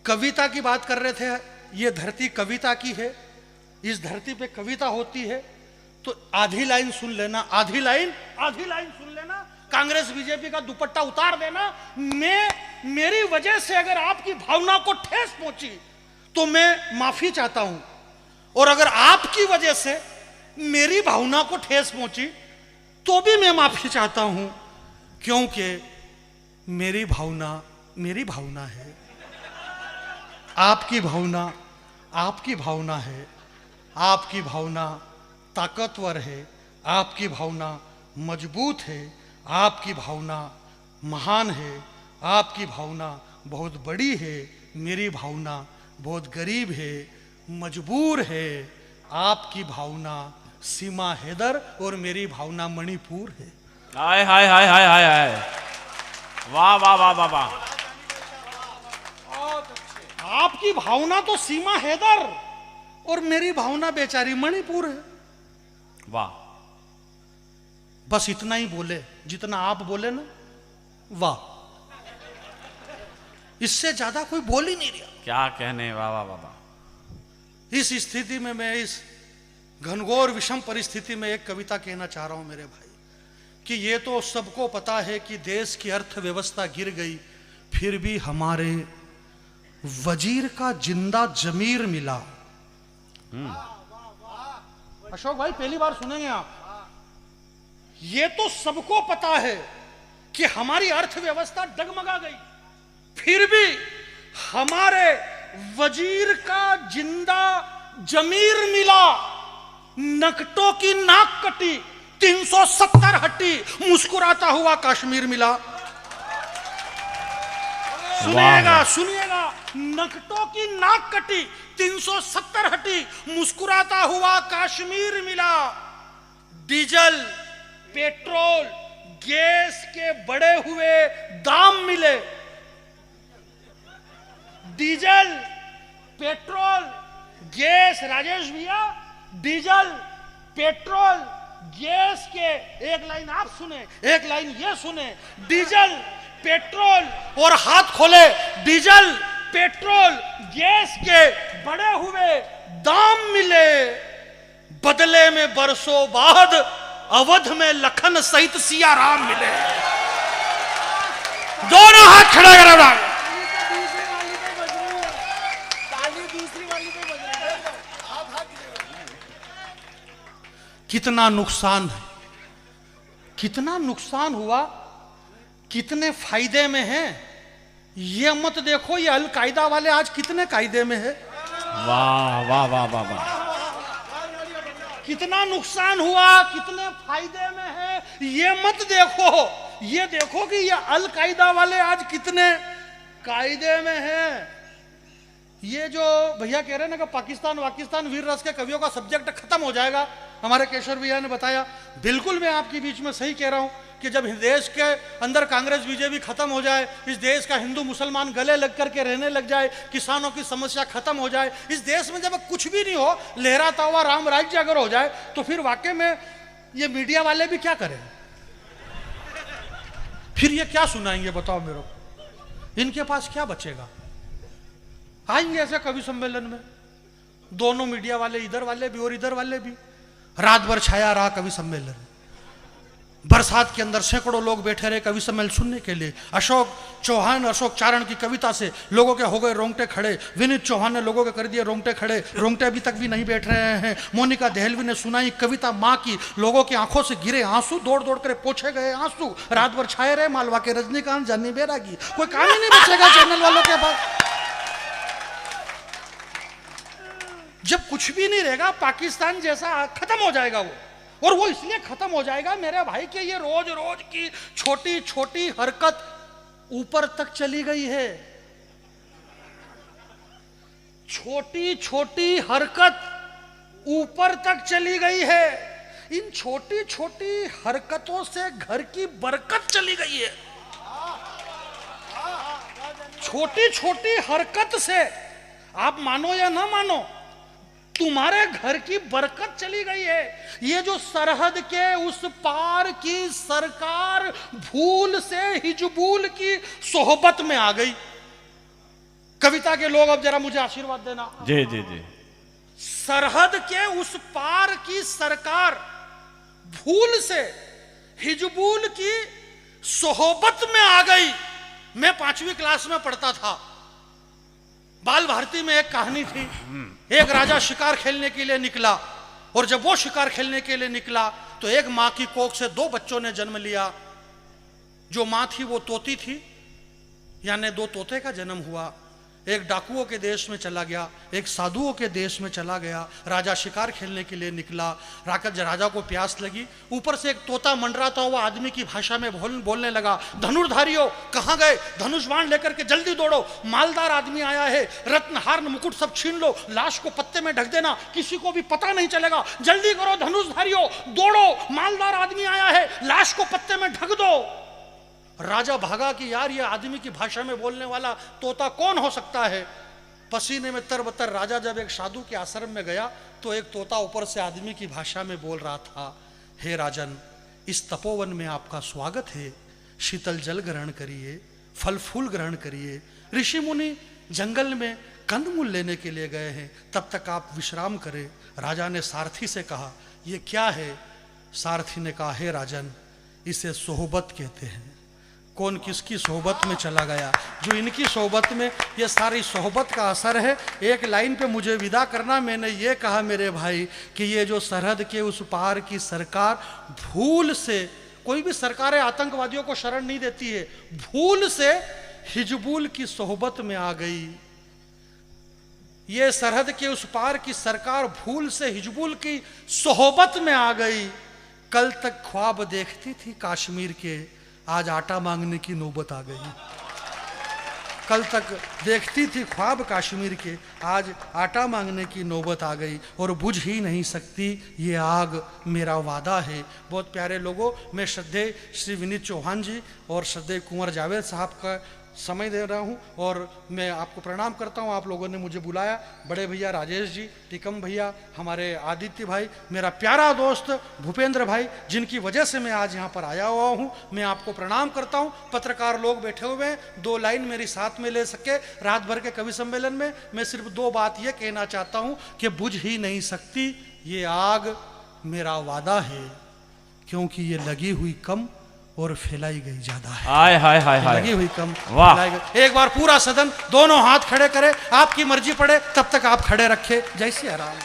कविता की बात कर रहे थे। ये धरती कविता की है, इस धरती पे कविता होती है। तो आधी लाइन सुन लेना, आधी लाइन सुन लेना। कांग्रेस बीजेपी का दुपट्टा उतार देना। मेरी वजह से अगर आपकी भावना को ठेस पहुंची तो मैं माफी चाहता हूं, और अगर आपकी वजह से मेरी भावना को ठेस पहुंची तो भी मैं माफी चाहता हूं, क्योंकि मेरी भावना है, आपकी भावना है, आपकी भावना ताकतवर है, आपकी भावना मजबूत है, आपकी भावना महान है, आपकी भावना बहुत बड़ी है। मेरी भावना बहुत गरीब है, मजबूर है। आपकी भावना सीमा हैदर और मेरी भावना मणिपुर है। हाय हाय हाय हाय हाय हाय, वाह वाह वाह वाह वाह। आपकी भावना तो सीमा हैदर और मेरी भावना बेचारी मणिपुर है। वाह, बस इतना ही बोले जितना आप बोले ना, वाह, इससे ज्यादा कोई बोल ही नहीं रहा। क्या कहने, वाह वाह वाह। इस स्थिति में, मैं इस घनघोर विषम परिस्थिति में एक कविता कहना चाह रहा हूं मेरे भाई, कि ये तो सबको पता है कि देश की अर्थव्यवस्था गिर गई, फिर भी हमारे वजीर का जिंदा जमीर मिला। अशोक भाई पहली बार सुनेंगे आप। ये तो सबको पता है कि हमारी अर्थव्यवस्था डगमगा गई, फिर भी हमारे वजीर का जिंदा जमीर मिला। नकटों की नाक कटी, 370 हटी, मुस्कुराता हुआ कश्मीर मिला। सुनिएगा, नकटों की नाक कटी, 370 हटी, मुस्कुराता हुआ कश्मीर मिला। डीजल, पेट्रोल, गैस के बढ़े हुए दाम मिले। डीजल, पेट्रोल, गैस, राजेश भैया, डीजल, पेट्रोल, गैस के, एक लाइन आप सुने, एक लाइन ये सुने। डीजल, पेट्रोल और हाथ खोले, डीजल, पेट्रोल, गैस के बढ़े हुए दाम मिले। बदले में बरसों बाद अवध में लखन सहित सिया राम मिले। दोनों हाथ खड़ा करो। कितना नुकसान है, कितना नुकसान हुआ, कितने फायदे में हैं, ये मत देखो ये अल कायदा वाले आज कितने कायदे में है। वाह वाह वाह वाह वाह। कितना नुकसान हुआ, कितने फायदे में है, ये मत देखो, ये देखो कि ये अल कायदा वाले आज कितने कायदे में हैं। ये जो भैया कह रहे हैं ना कि पाकिस्तान वीर रस के कवियों का सब्जेक्ट खत्म हो जाएगा, हमारे केशवर भैया ने बताया, बिल्कुल मैं आपके बीच में सही कह रहा हूं कि जब देश के अंदर कांग्रेस बीजेपी खत्म हो जाए, इस देश का हिंदू मुसलमान गले लग करके रहने लग जाए, किसानों की समस्या खत्म हो जाए, इस देश में जब कुछ भी नहीं हो, लहराता हुआ राम राज्य अगर हो जाए, तो फिर वाकई में ये मीडिया वाले भी क्या करें? फिर ये क्या सुनाएंगे बताओ मेरे को? इनके पास क्या बचेगा? आएंगे ऐसे कवि सम्मेलन में दोनों मीडिया वाले, इधर वाले भी और इधर वाले भी, रात भर छाया रहा कवि सम्मेलन। बरसात के अंदर सैकड़ों लोग बैठे रहे कवि सम्मेलन सुनने के लिए। अशोक चारण की कविता से लोगों के हो गए रोंगटे खड़े। विनीत चौहान ने लोगों के कर दिए रोंगटे खड़े, रोंगटे अभी तक भी नहीं बैठ रहे हैं। मोनिका देहलवी ने सुनाई कविता माँ की, लोगों की आंखों से गिरे आंसू, दौड़ दौड़ कर पोछे गए आंसू। रात भर छाए रहे मालवा के रजनीकांत, जानी बैरागी, कोई काम ही नहीं बचेगा चैनल वालों के पास। जब कुछ भी नहीं रहेगा, पाकिस्तान जैसा खत्म हो जाएगा वो। और वो इसलिए खत्म हो जाएगा मेरे भाई कि ये रोज रोज की छोटी छोटी हरकत ऊपर तक चली गई है। छोटी छोटी हरकत ऊपर तक चली गई है। इन छोटी छोटी हरकतों से घर की बरकत चली गई है। छोटी छोटी हरकत से, आप मानो या ना मानो, तुम्हारे घर की बरकत चली गई है। ये जो सरहद के उस पार की सरकार भूल से हिजबुल की सोहबत में आ गई। कविता के लोग अब जरा मुझे आशीर्वाद देना। जी जी जी। सरहद के उस पार की सरकार भूल से हिजबुल की सोहबत में आ गई। मैं 5वीं क्लास में पढ़ता था, बाल भारती में एक कहानी थी। एक राजा शिकार खेलने के लिए निकला, और जब वो शिकार खेलने के लिए निकला तो एक मां की कोख से 2 बच्चों ने जन्म लिया। जो मां थी वो तोती थी, यानी 2 तोते का जन्म हुआ। एक डाकुओं के देश में चला गया, एक साधुओं के देश में चला गया। राजा शिकार खेलने के लिए निकला, राजा को प्यास लगी। ऊपर से एक तोता मंडराता हुआ आदमी की भाषा में बोलने लगा, धनुर्धारियों कहाँ गए, धनुष बाण लेकर के जल्दी दौड़ो, मालदार आदमी आया है, रत्न हार मुकुट सब छीन लो, लाश को पत्ते में ढक देना, किसी को भी पता नहीं चलेगा, जल्दी करो धनुषधारियों, दौड़ो, मालदार आदमी आया है, लाश को पत्ते में ढक दो। राजा भागा कि यार ये आदमी की भाषा में बोलने वाला तोता कौन हो सकता है। पसीने में तरबतर राजा जब एक साधु के आश्रम में गया तो एक तोता ऊपर से आदमी की भाषा में बोल रहा था, हे राजन, इस तपोवन में आपका स्वागत है, शीतल जल ग्रहण करिए, फल फूल ग्रहण करिए। ऋषि मुनि जंगल में कंदमूल लेने के लिए गए हैं, तब तक आप विश्राम करें। राजा ने सारथी से कहा, ये क्या है? सारथी ने कहा, हे राजन, इसे सोहबत कहते हैं। कौन किसकी सोहबत में चला गया? जो इनकी सोहबत में, ये सारी सोहबत का असर है। एक लाइन पे मुझे विदा करना, मैंने ये कहा मेरे भाई कि ये जो सरहद के उस पार की सरकार भूल से, कोई भी सरकारें आतंकवादियों को शरण नहीं देती है, भूल से हिजबुल की सोहबत में आ गई। ये सरहद के उस पार की सरकार भूल से हिजबुल की सोहबत में आ गई। कल तक ख्वाब देखती थी कश्मीर के, आज आटा मांगने की नौबत आ गई। कल तक देखती थी ख्वाब कश्मीर के, आज आटा मांगने की नौबत आ गई। और बुझ ही नहीं सकती ये आग, मेरा वादा है। बहुत प्यारे लोगों, मैं श्रद्धेय श्री विनीत चौहान जी और श्रद्धेय कुंवर जावेद साहब का समय दे रहा हूं, और मैं आपको प्रणाम करता हूं। आप लोगों ने मुझे बुलाया, बड़े भैया राजेश जी, टिकम भैया, हमारे आदित्य भाई, मेरा प्यारा दोस्त भूपेंद्र भाई, जिनकी वजह से मैं आज यहाँ पर आया हुआ हूँ, मैं आपको प्रणाम करता हूँ। पत्रकार लोग बैठे हुए हैं, 2 लाइन मेरी साथ में ले सके रात भर के कवि सम्मेलन में। मैं सिर्फ 2 बात ये कहना चाहता हूँ कि बुझ ही नहीं सकती ये आग, मेरा वादा है, क्योंकि ये लगी हुई कम और फैलाई गई ज्यादा है। हाय हाय हाय हाय, लगी हुई कम, वाह। फैलाई गई। एक बार पूरा सदन दोनों हाथ खड़े करे, आपकी मर्जी पड़े तब तक आप खड़े रखे। जय श्री राम।